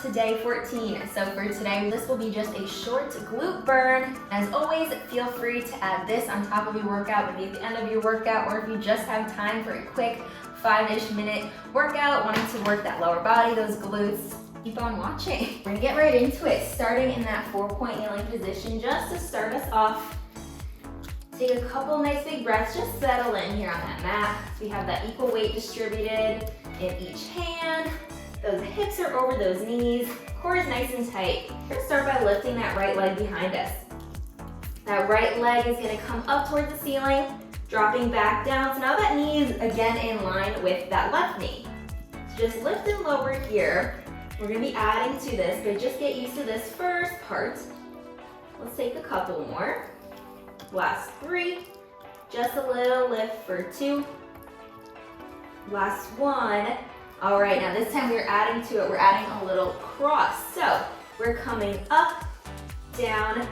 to day 14. So for today, this will be just a short glute burn. As always, feel free to add this on top of your workout, maybe at the end of your workout, or if you just have time for a quick 5-ish minute workout, wanting to work that lower body, those glutes, keep on watching. We're gonna get right into it, starting in that 4-point kneeling position. Just to start us off, take a couple nice big breaths, just settle in here on that mat. So we have that equal weight distributed in each hand. Those hips are over those knees, core is nice and tight. We're gonna start by lifting that right leg behind us. That right leg is gonna come up towards the ceiling, dropping back down. So now that knee is again in line with that left knee. So just lift and lower here. We're gonna be adding to this, but just get used to this first part. Let's take a couple more. Last 3, just a little lift for 2. Last 1. All right, now this time we're adding to it, we're adding a little cross. So we're coming up, down,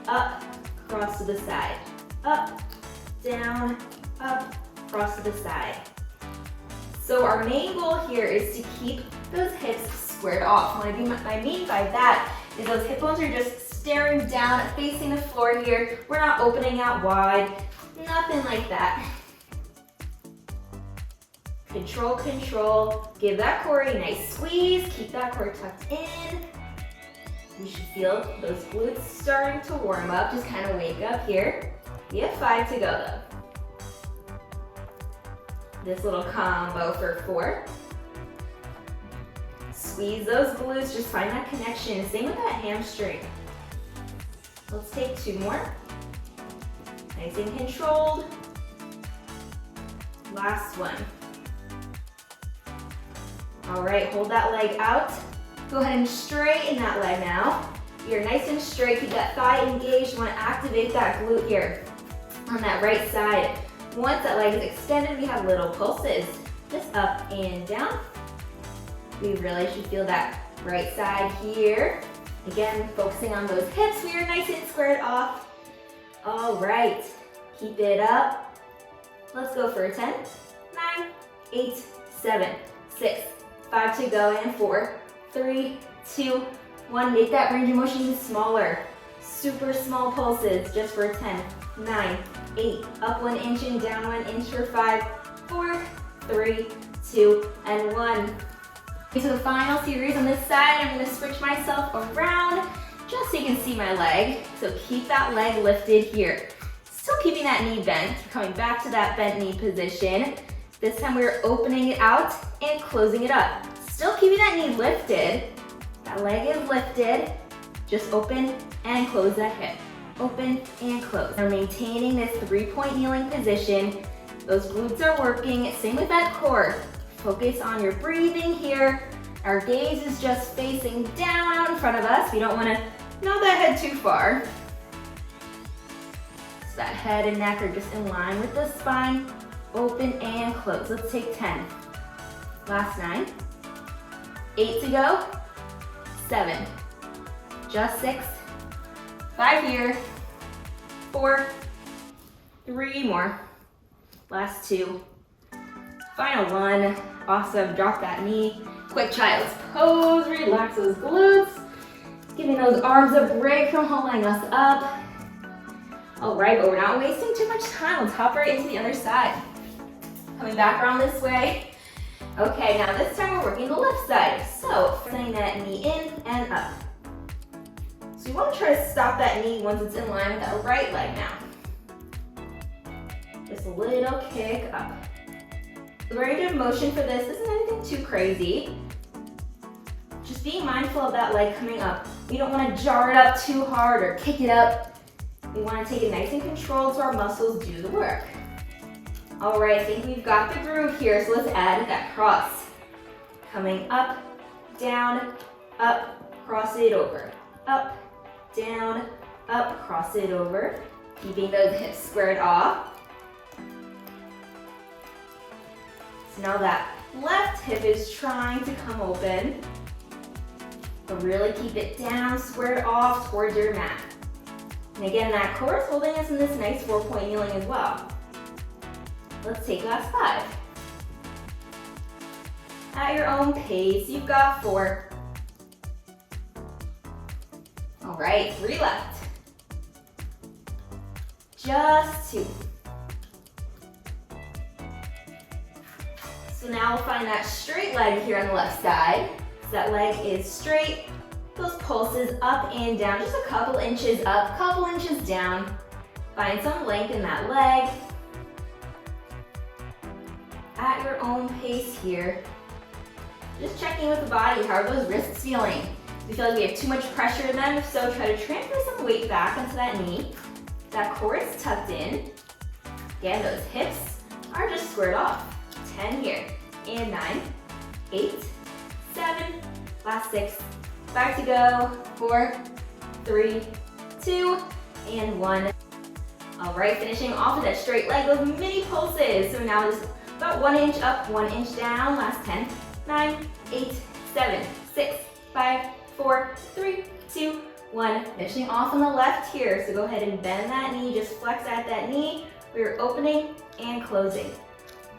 up, cross to the side. Up, down, up, cross to the side. So our main goal here is to keep those hips squared off. What I mean by that is those hip bones are just staring down, facing the floor here. We're not opening out wide, nothing like that. Control, control. Give that core a nice squeeze. Keep that core tucked in. You should feel those glutes starting to warm up. Just kind of wake up here. We have 5 to go though. This little combo for 4. Squeeze those glutes, just find that connection. Same with that hamstring. Let's take 2 more. Nice and controlled. Last one. All right, hold that leg out. Go ahead and straighten that leg now. You're nice and straight, keep that thigh engaged. You wanna activate that glute here on that right side. Once that leg is extended, we have little pulses. Just up and down. We really should feel that right side here. Again, focusing on those hips. We are nice and squared off. All right, keep it up. Let's go for 10, 9, 8, 7, 6, 5 to go, and 4, 3, 2, 1. Make that range of motion even smaller. Super small pulses, just for 10, 9, 8, up 1 inch and down 1 inch for 5, 4, 3, 2, and 1. Okay, so the final series on this side, I'm gonna switch myself around just so you can see my leg. So keep that leg lifted here. Still keeping that knee bent, coming back to that bent knee position. This time we're opening it out and closing it up. Still keeping that knee lifted. That leg is lifted. Just open and close that hip. Open and close. We're maintaining this 3-point kneeling position. Those glutes are working. Same with that core. Focus on your breathing here. Our gaze is just facing down out in front of us. We don't want to nod that head too far. So that head and neck are just in line with the spine. Open and close. Let's take 10. Last 9. 8 to go. 7. Just 6. 5 here. 4. 3 more. Last 2. Final 1. Awesome. Drop that knee. Quick child's pose. Relax those glutes. Giving those arms a break from holding us up. All right, but we're not wasting too much time. Let's hop right into the other side. Coming back around this way. Okay, now this time we're working the left side. So, sending that knee in and up. So you want to try to stop that knee once it's in line with that right leg now. Just a little kick up. The range of motion for this isn't anything too crazy. Just being mindful of that leg coming up. We don't want to jar it up too hard or kick it up. We want to take it nice and controlled so our muscles do the work. All right, I think we've got the groove here, so let's add that cross. Coming up, down, up, cross it over. Up, down, up, cross it over. Keeping those hips squared off. So now that left hip is trying to come open. But really keep it down, squared off towards your mat. And again, that core is holding us in this nice 4-point kneeling as well. Let's take last 5. At your own pace, you've got 4, right, 3 left. Just 2. So now we'll find that straight leg here on the left side. So that leg is straight. Those pulses up and down, just a couple inches up, couple inches down. Find some length in that leg. At your own pace here. Just checking with the body, how are those wrists feeling? Do you feel like we have too much pressure in them? If so, try to transfer some weight back onto that knee. That core is tucked in. Again, those hips are just squared off. 10 here, and 9, 8, 7, last 6, 5 to go, 4, 3, 2, and 1. All right, finishing off with that straight leg, those mini pulses. So now just about 1 inch up, 1 inch down, last 10, 9, 8, 7, 6, 5, 4, 3, 2, 1. Finishing off on the left here. So go ahead and bend that knee, just flex at that knee. We're opening and closing.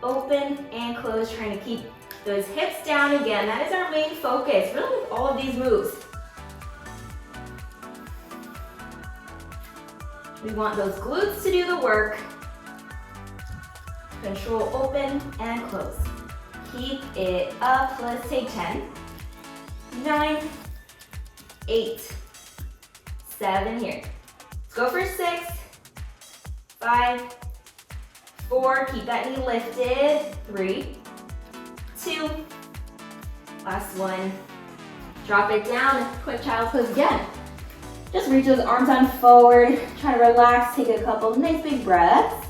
Open and close, trying to keep those hips down again. That is our main focus, really with all of these moves. We want those glutes to do the work. Control open and close. Keep it up. Let's take 10, 9, 8, 7 here. Let's go for 6, 5, 4, keep that knee lifted. 3, 2, last 1. Drop it down, quick child's pose again. Just reach those arms on forward, try to relax, take a couple nice big breaths.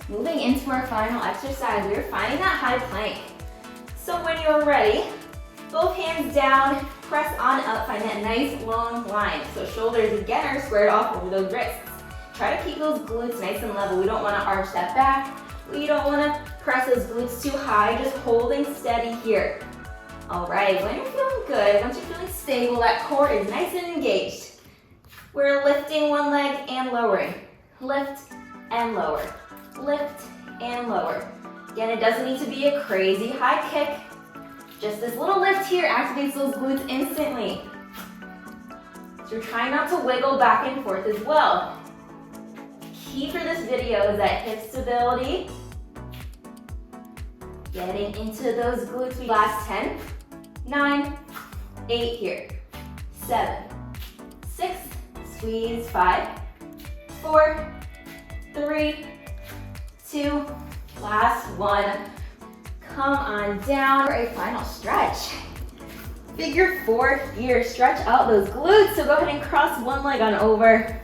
Moving into our final exercise, we're finding that high plank. So when you're ready, both hands down, press on up, find that nice long line. So shoulders again are squared off over those wrists. Try to keep those glutes nice and level. We don't want to arch that back. We don't want to press those glutes too high, just holding steady here. All right, when you're feeling good, once you're feeling stable, that core is nice and engaged. We're lifting one leg and lowering. Lift and lower. Lift and lower. Again, it doesn't need to be a crazy high kick. Just this little lift here activates those glutes instantly. So you're trying not to wiggle back and forth as well. Key for this video is that hip stability. Getting into those glutes. Last 10, 9, 8 here. 7, 6, squeeze, 5, 4, 3, 2, last 1. Come on down for a final stretch. Figure 4 here, stretch out those glutes. So go ahead and cross one leg on over.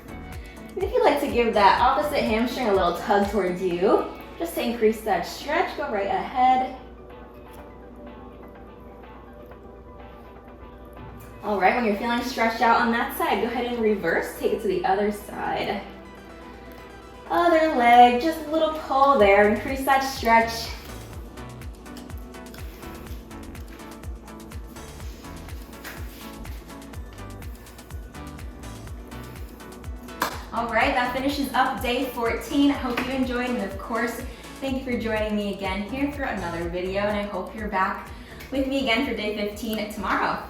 And if you'd like to give that opposite hamstring a little tug towards you, just to increase that stretch, go right ahead. All right, when you're feeling stretched out on that side, go ahead and reverse, take it to the other side. Other leg, just a little pull there, increase that stretch. All right, that finishes up day 14. I hope you enjoyed, and of course, thank you for joining me again here for another video, and I hope you're back with me again for day 15 tomorrow.